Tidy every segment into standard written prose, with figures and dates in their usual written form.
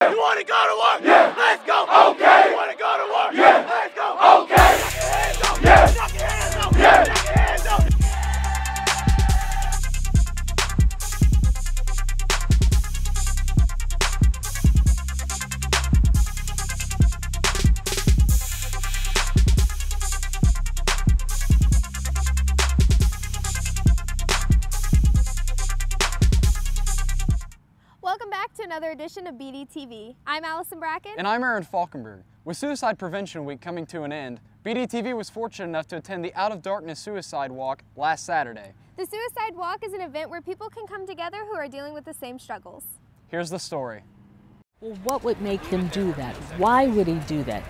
You want to go to work? Yeah. Let's go. Okay. You want to go to work? Yeah. Let's go. Okay. Knock your hands up. Yeah. Knock your hands up. Yeah. Knock your hands up. Welcome back to another edition of BDTV. I'm Allison Bracken. And I'm Aaron Falkenberg. With Suicide Prevention Week coming to an end, BDTV was fortunate enough to attend the Out of Darkness Suicide Walk last Saturday. The Suicide Walk is an event where people can come together who are dealing with the same struggles. Here's the story. Well, what would make him do that? Why would he do that?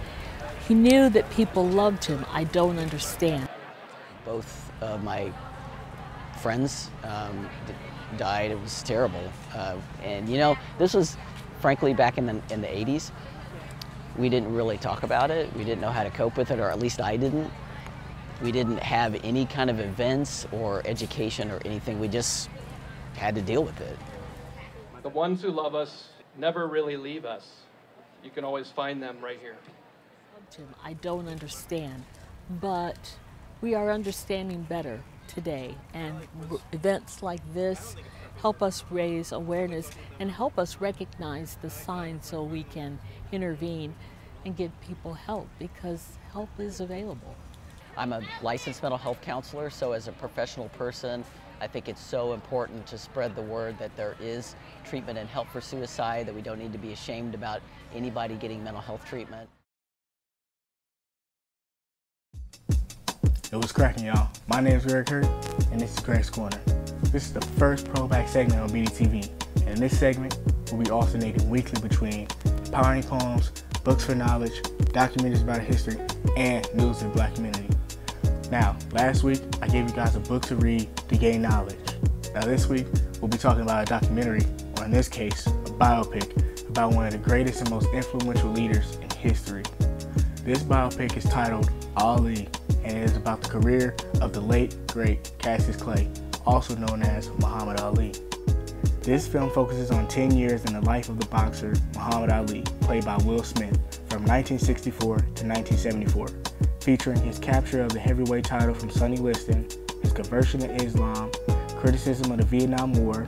He knew that people loved him. I don't understand. Both of my friends died. It was terrible. And you know, this was frankly back in the 80s. We didn't really talk about it. We didn't know how to cope with it, or at least I didn't. We didn't have any kind of events or education or anything. We just had to deal with it. The ones who love us never really leave us. You can always find them right here. I don't understand, but we are understanding better today, and events like this help us raise awareness and help us recognize the signs so we can intervene and give people help, because help is available. I'm a licensed mental health counselor, so as a professional person, I think it's so important to spread the word that there is treatment and help for suicide, that we don't need to be ashamed about anybody getting mental health treatment. It was cracking, y'all. My name is Greg Hurt, and this is Greg's Corner. This is the first pro-back segment on BDTV, and in this segment, we'll be alternating weekly between empowering poems, books for knowledge, documentaries about history, and news of the Black community. Now, last week, I gave you guys a book to read to gain knowledge. Now this week, we'll be talking about a documentary, or in this case, a biopic, about one of the greatest and most influential leaders in history. This biopic is titled Ali, and it is about the career of the late, great Cassius Clay, also known as Muhammad Ali. This film focuses on 10 years in the life of the boxer Muhammad Ali, played by Will Smith, from 1964 to 1974, featuring his capture of the heavyweight title from Sonny Liston, his conversion to Islam, criticism of the Vietnam War,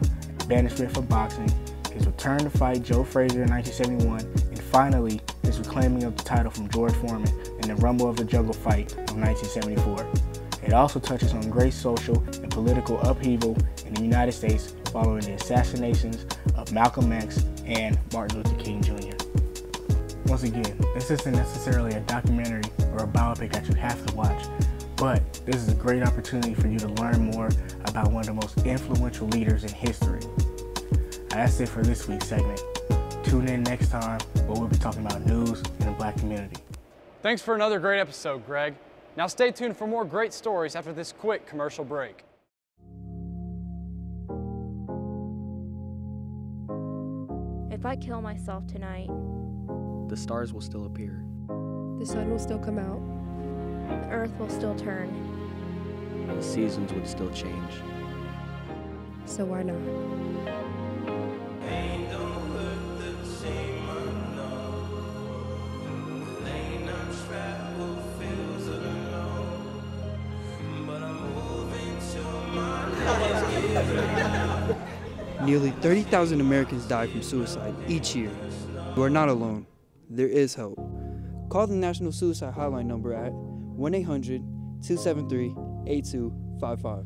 banishment from boxing, his return to fight Joe Frazier in 1971, and finally, his reclaiming of the title from George Foreman in the Rumble of the Jungle fight of 1974. It also touches on great social and political upheaval in the United States following the assassinations of Malcolm X and Martin Luther King Jr. Once again, this isn't necessarily a documentary or a biopic that you have to watch, but this is a great opportunity for you to learn more about one of the most influential leaders in history. That's it for this week's segment. Tune in next time where we'll be talking about news in the Black community. Thanks for another great episode, Greg. Now stay tuned for more great stories after this quick commercial break. If I kill myself tonight, the stars will still appear. The sun will still come out. the earth will still turn. The seasons would still change. So why not? Nearly 30,000 Americans die from suicide each year. You are not alone. There is help. Call the National Suicide Hotline number at 1-800-273-8255.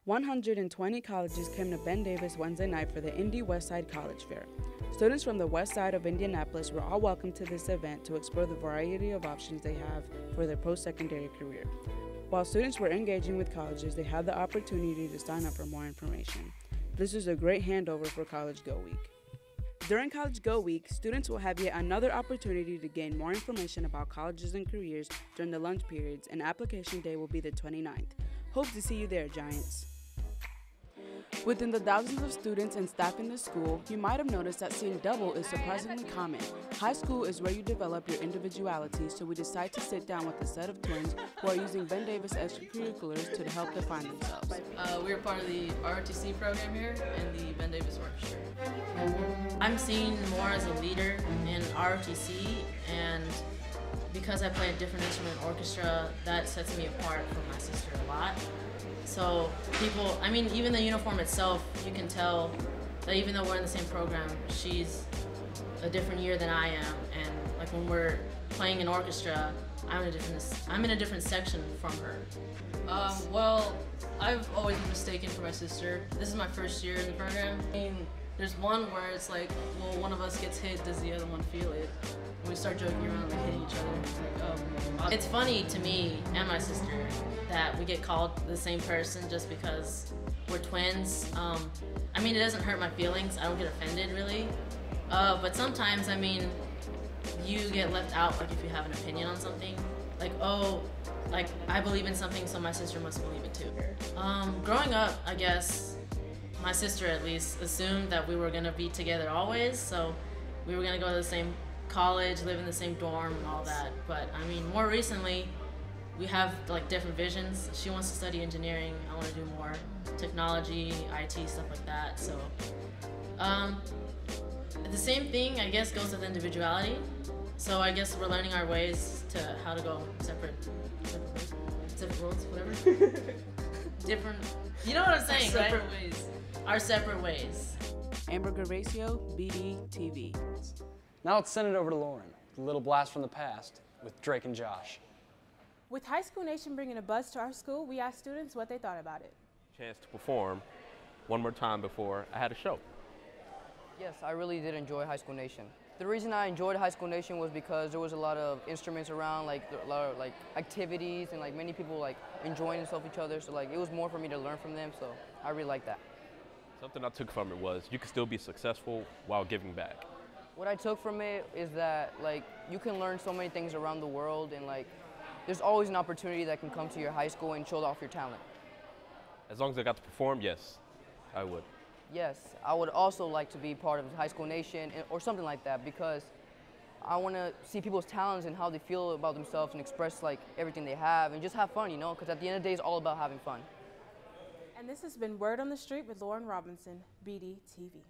"120 colleges came to Ben Davis Wednesday night for the Indy Westside College Fair. Students from the west side of Indianapolis were all welcome to this event to explore the variety of options they have for their post-secondary career. While students were engaging with colleges, they had the opportunity to sign up for more information. This is a great handover for College Go Week. During College Go Week, students will have yet another opportunity to gain more information about colleges and careers during the lunch periods, and application day will be the 29th. Hope to see you there, Giants. Within the thousands of students and staff in the school, you might have noticed that seeing double is surprisingly common. High school is where you develop your individuality, so we decide to sit down with a set of twins who are using Ben Davis extracurriculars to help define themselves. We're part of the ROTC program here and the Ben Davis Orchestra. I'm seen more as a leader in ROTC, and because I play a different instrument in orchestra, that sets me apart from my sister a lot. So people, I mean, even the uniform itself, you can tell that even though we're in the same program, she's a different year than I am. And like when we're playing in orchestra, I'm in a different section from her. Well, I've always been mistaken for my sister. This is my first year in the program. I mean, there's one where it's like, well, one of us gets hit, does the other one feel it? And we start joking around, like hitting each other. It's like, oh. It's funny to me and my sister that we get called the same person just because we're twins. I mean, it doesn't hurt my feelings. I don't get offended, really. But sometimes, I mean, you get left out, like if you have an opinion on something. Like, oh, like I believe in something, so my sister must believe it too. Growing up, I guess, my sister at least assumed that we were gonna be together always, so we were gonna go to the same college, live in the same dorm and all that. But I mean, more recently, we have like different visions. She wants to study engineering, I wanna do more technology, IT, stuff like that. So the same thing, I guess, goes with individuality. So I guess we're learning our ways to how to go separate roads, whatever. Different, you know what I'm saying, right? Separate ways. Our separate ways. Amber Garacio, BD TV. Now let's send it over to Lauren, a little blast from the past with Drake and Josh. With High School Nation bringing a buzz to our school, we asked students what they thought about it. Chance to perform one more time before I had a show. Yes, I really did enjoy High School Nation. The reason I enjoyed High School Nation was because there was a lot of instruments around, like a lot of like activities, and like many people like enjoying themselves each other. So like it was more for me to learn from them. So I really liked that. Something I took from it was you can still be successful while giving back. What I took from it is that like you can learn so many things around the world, and like there's always an opportunity that can come to your high school and show off your talent. As long as I got to perform, yes, I would. Yes, I would also like to be part of High School Nation or something like that, because I want to see people's talents and how they feel about themselves and express like everything they have and just have fun, you know, because at the end of the day, it's all about having fun. And this has been Word on the Street with Lauren Robinson, BD TV.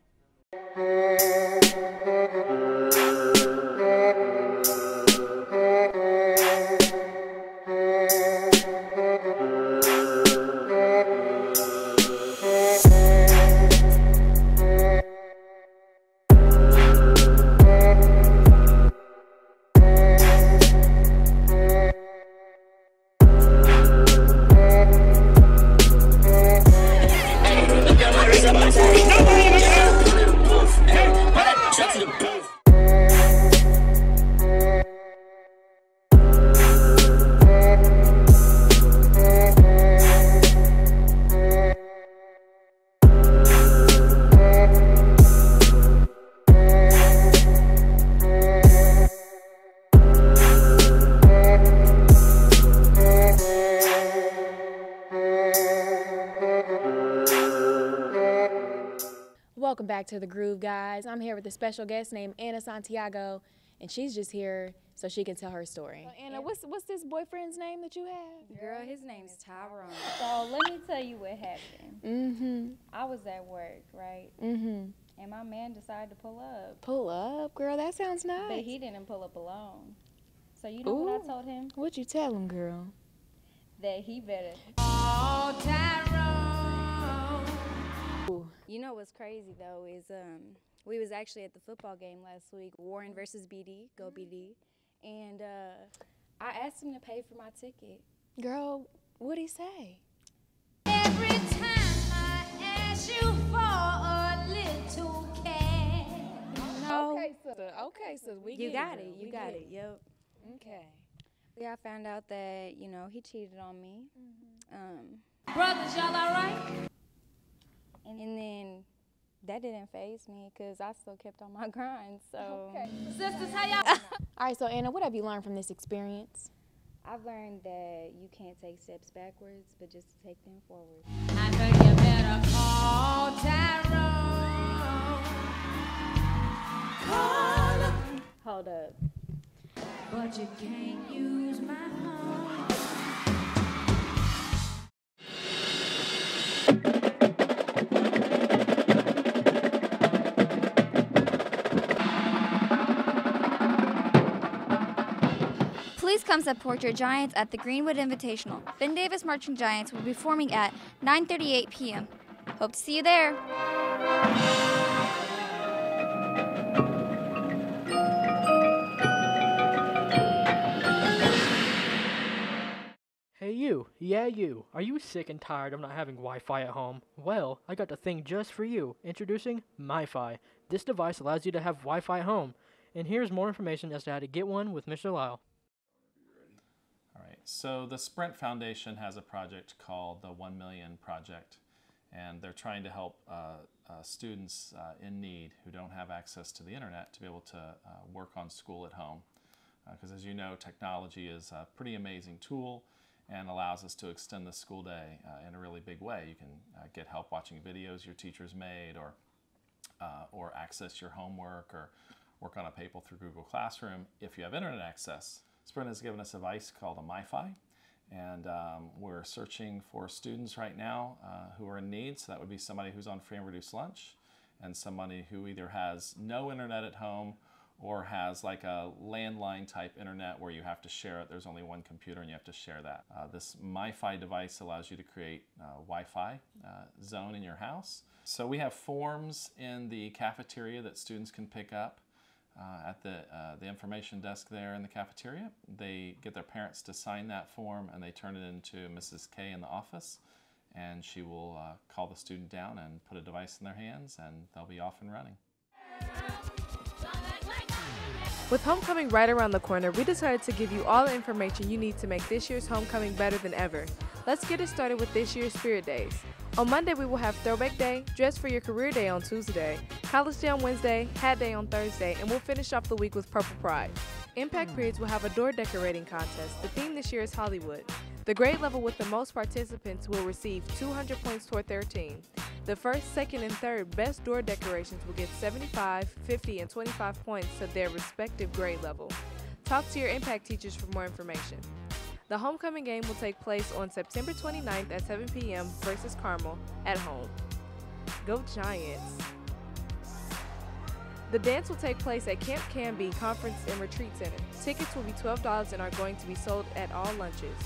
Welcome back to The Groove, guys. I'm here with a special guest named Anna Santiago, and she's just here so she can tell her story. So Anna, what's this boyfriend's name that you have? Girl, his name's Tyrone. So let me tell you what happened. Mm-hmm. I was at work, right? Mm-hmm. And my man decided to pull up. Pull up? Girl, that sounds nice. But he didn't pull up alone. So you know what I told him? What'd you tell him, girl? That he better. Oh, Tyrone! You know what's crazy though is we was actually at the football game last week, Warren versus BD, go BD, and I asked him to pay for my ticket. Girl, what'd he say? Every time I ask you for a little cash. Okay, so we You got it, we got it, yep. Okay. Yeah, I found out that, you know, he cheated on me. Brothers, y'all all right? And then that didn't faze me because I still kept on my grind, so. Okay. Sisters, how y'all? All right, so Anna, what have you learned from this experience? I've learned that you can't take steps backwards, but just to take them forward. I think you better better call Tyrone. Call him. Hold up. But you can't use my home. Please come support your Giants at the Greenwood Invitational. Ben Davis Marching Giants will be forming at 9:38 p.m. Hope to see you there. Hey you, yeah you, are you sick and tired of not having Wi-Fi at home? Well, I got the thing just for you. Introducing MiFi. This device allows you to have Wi-Fi at home. And here's more information as to how to get one with Mr. Lyle. All right, so the Sprint Foundation has a project called the 1 Million Project, and they're trying to help students in need who don't have access to the internet to be able to work on school at home. Because as you know, technology is a pretty amazing tool and allows us to extend the school day in a really big way. You can get help watching videos your teachers made, or access your homework, or work on a paper through Google Classroom if you have internet access. Sprint has given us a device called a MiFi, and we're searching for students right now who are in need. So that would be somebody who's on free and reduced lunch, and somebody who either has no internet at home or has like a landline type internet where you have to share it. There's only one computer and you have to share that. This MiFi device allows you to create a Wi-Fi zone in your house. So we have forms in the cafeteria that students can pick up at the information desk there in the cafeteria. They get their parents to sign that form and they turn it into Mrs. K in the office, and she will call the student down and put a device in their hands, and they'll be off and running. With homecoming right around the corner, we decided to give you all the information you need to make this year's homecoming better than ever. Let's get it started with this year's Spirit Days. On Monday, we will have Throwback Day, Dress for Your Career Day on Tuesday, College Day on Wednesday, Hat Day on Thursday, and we'll finish off the week with Purple Pride. Impact Periods will have a door decorating contest. The theme this year is Hollywood. The grade level with the most participants will receive 200 points toward their team. The first, second, and third best door decorations will get 75, 50, and 25 points to their respective grade level. Talk to your Impact teachers for more information. The homecoming game will take place on September 29th at 7 p.m. versus Carmel at home. Go Giants! The dance will take place at Camp Canby Conference and Retreat Center. Tickets will be $12 and are going to be sold at all lunches.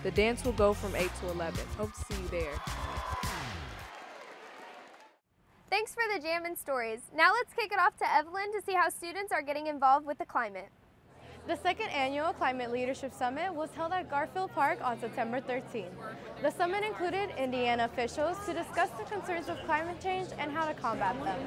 The dance will go from 8 to 11. Hope to see you there. Thanks for the jam and stories. Now let's kick it off to Evelyn to see how students are getting involved with the climate. The second annual Climate Leadership Summit was held at Garfield Park on September 13th. The summit included Indiana officials to discuss the concerns of climate change and how to combat them.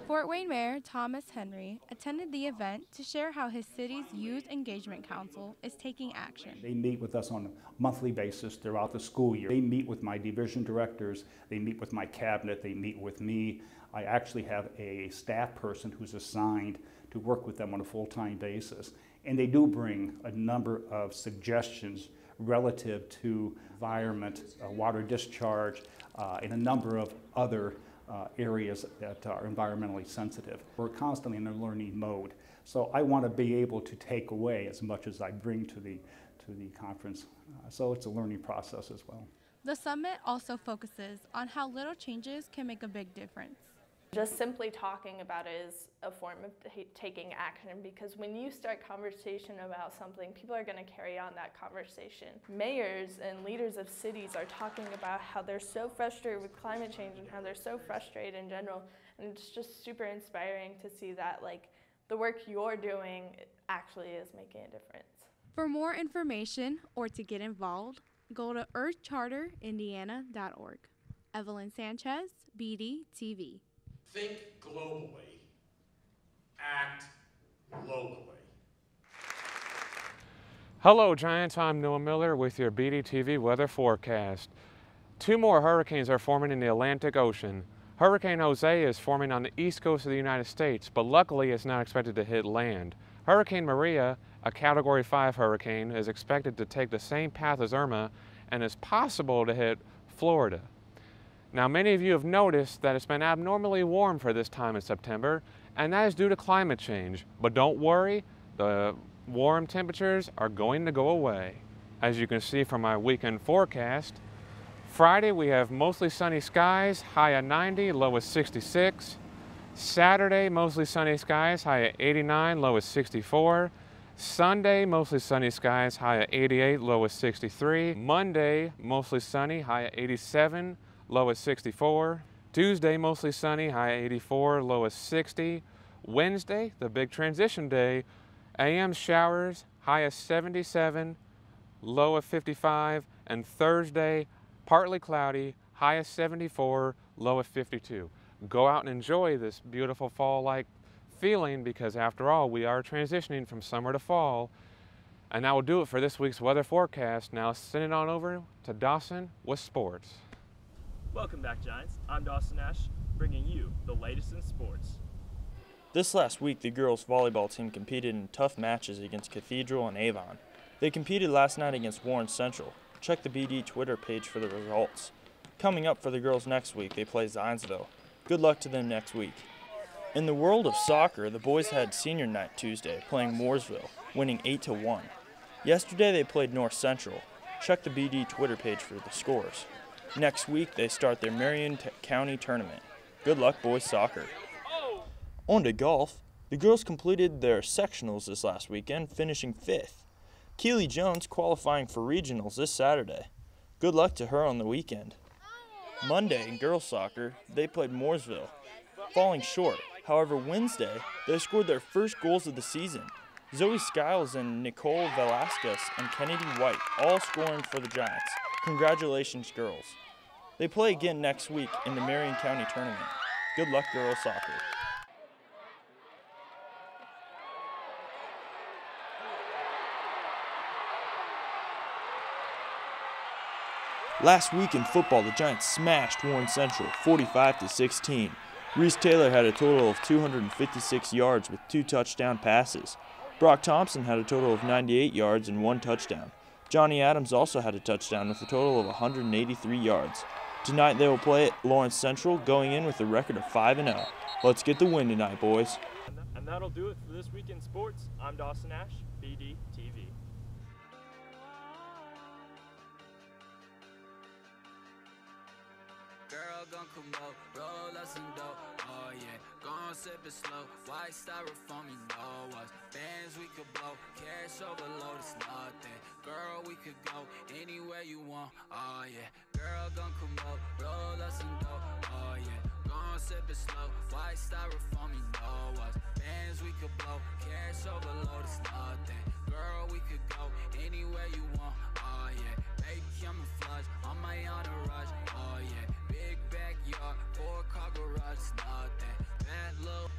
Fort Wayne Mayor Thomas Henry attended the event to share how his city's Youth Engagement Council is taking action. They meet with us on a monthly basis throughout the school year. They meet with my division directors, they meet with my cabinet, they meet with me. I actually have a staff person who's assigned to work with them on a full-time basis. And they do bring a number of suggestions relative to environment, water discharge, and a number of other areas that are environmentally sensitive. We're constantly in a learning mode. So I want to be able to take away as much as I bring to the conference. So it's a learning process as well. The summit also focuses on how little changes can make a big difference. Just simply talking about it is a form of taking action, because when you start conversation about something, people are going to carry on that conversation. Mayors and leaders of cities are talking about how they're so frustrated with climate change and how they're so frustrated in general, and it's just super inspiring to see that the work you're doing actually is making a difference. For more information or to get involved, go to earthcharterindiana.org. Evelyn Sanchez, BD TV. Think globally, act locally. Hello Giants, I'm Noah Miller with your BDTV weather forecast. 2 more hurricanes are forming in the Atlantic Ocean. Hurricane Jose is forming on the east coast of the United States, but luckily it's not expected to hit land. Hurricane Maria, a Category 5 hurricane, is expected to take the same path as Irma and is possible to hit Florida. Now, many of you have noticed that it's been abnormally warm for this time in September, and that is due to climate change. But don't worry, the warm temperatures are going to go away. As you can see from my weekend forecast, Friday we have mostly sunny skies, high at 90, low at 66. Saturday, mostly sunny skies, high at 89, low at 64. Sunday, mostly sunny skies, high at 88, low at 63. Monday, mostly sunny, high at 87, low at 64. Tuesday, mostly sunny, high at 84, low at 60. Wednesday, the big transition day, AM showers, high at 77, low at 55. And Thursday, partly cloudy, high at 74, low at 52. Go out and enjoy this beautiful fall-like feeling, because after all, we are transitioning from summer to fall. And that will do it for this week's weather forecast. Now send it on over to Dawson with sports. Welcome back, Giants. I'm Dawson Ash, bringing you the latest in sports. This last week, the girls' volleyball team competed in tough matches against Cathedral and Avon. They competed last night against Warren Central. Check the BD Twitter page for the results. Coming up for the girls next week, they play Zionsville. Good luck to them next week. In the world of soccer, the boys had senior night Tuesday, playing Mooresville, winning 8-1. Yesterday they played North Central. Check the BD Twitter page for the scores. Next week they start their Marion County tournament. Good luck, boys soccer. On to golf. The girls completed their sectionals this last weekend, finishing 5th. Keely Jones qualifying for regionals this Saturday. Good luck to her on the weekend. Monday in girls soccer, they played Mooresville, falling short. However, Wednesday, they scored their first goals of the season. Zoe Skiles and Nicole Velasquez and Kennedy White all scoring for the Giants. Congratulations, girls. They play again next week in the Marion County tournament. Good luck, girls soccer. Last week in football, the Giants smashed Warren Central 45-16. Reese Taylor had a total of 256 yards with 2 touchdown passes. Brock Thompson had a total of 98 yards and 1 touchdown. Johnny Adams also had a touchdown with a total of 183 yards. Tonight they will play at Lawrence Central, going in with a record of 5-0. Let's get the win tonight, boys. And that'll do it for this week in sports. I'm Dawson Ash, BD TV. Girl gon' come up, roll us some dough, oh yeah. Gon' sip it slow, white styrofoam, you know us. Bands we could blow, cash overload, it's nothing. Girl, we could go anywhere you want, oh yeah. Girl gon' come up, roll us some dough, oh yeah. Gon' sip it slow, white styrofoam, you know us. Bands we could blow, cash overload, it's nothing. Girl, we could go anywhere you want, oh yeah. Baby, I'm a flush, on my entourage, oh yeah. Big backyard, 4-car garage, it's nothing. Bad low,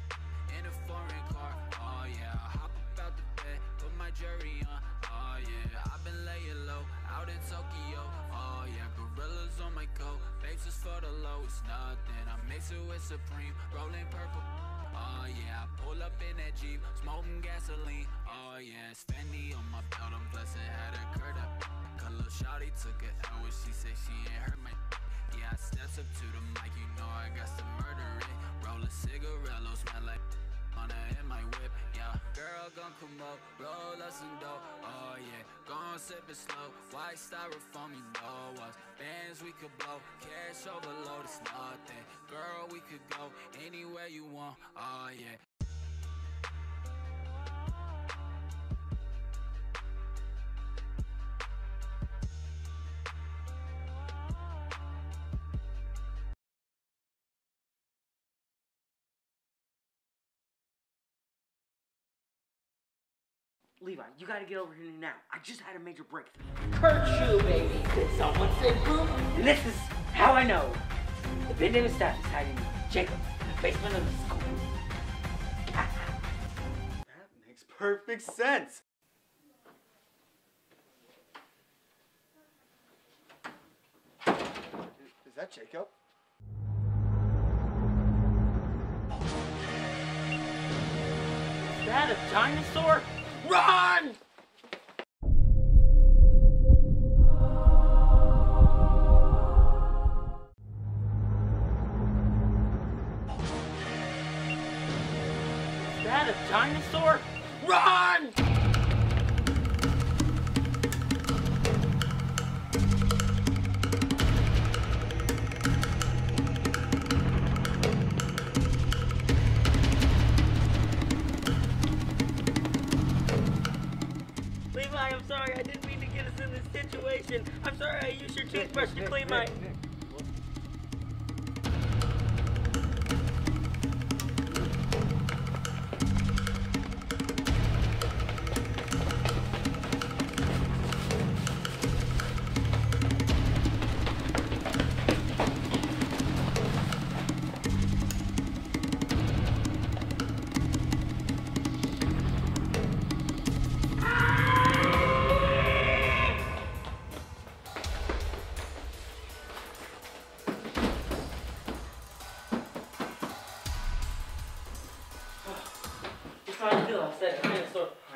in a foreign car, oh yeah. Hop up out the bed, put my jury on, oh yeah. I've been laying low, out in Tokyo, oh yeah. Gorillas on my coat, faces for the low, it's nothing. I mix it with Supreme, rolling purple, oh yeah. I pull up in that Jeep, smoking gasoline, oh yeah. It's Fendi on my belt, I'm blessed, had her curd up. Little shawty took it out when she said she ain't hurt my. Yeah, I steps up to the mic, you know I got to murder it. Roll a cigarello, smell like on her in my whip. Yeah, girl gon' come up, roll us some dough, oh yeah. Gon' sip it slow, white styrofoam, you know us. Bands we could blow, cash overload, it's nothing. Girl, we could go anywhere you want, oh yeah. Levi, you gotta get over here now. I just had a major breakthrough. Kurt shoe, baby. Someone say boom. And this is how I know. The Ben Davis staff is hiding Jacob in the basement of the school. That makes perfect sense. Is that Jacob? Is that a dinosaur? Run! that a dinosaur? Run! Levi, I'm sorry. I didn't mean to get us in this situation. I'm sorry I used your toothbrush to clean my...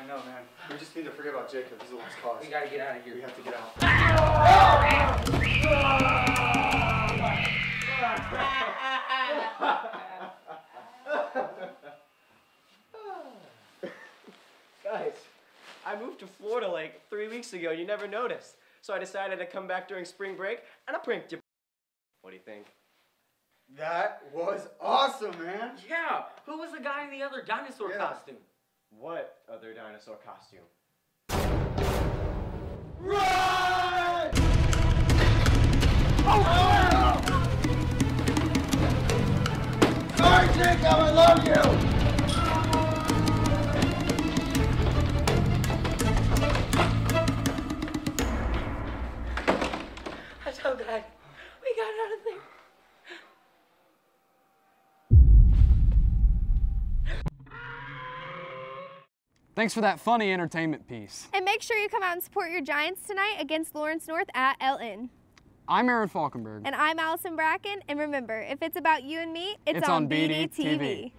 I know, man. We just need to forget about Jacob. He's the lost cause. We gotta get out of here. We have to get out. Guys, I moved to Florida like 3 weeks ago. You never noticed. So I decided to come back during spring break and I pranked you. What do you think? That was awesome, man. Yeah, who was the guy in the other dinosaur costume? What other dinosaur costume? Run! Sorry, Jacob, I love you! I'm so glad we got out of there. Thanks for that funny entertainment piece. And make sure you come out and support your Giants tonight against Lawrence North at Elton. I'm Aaron Falkenberg. And I'm Allison Bracken. And remember, if it's about you and me, it's on BD TV.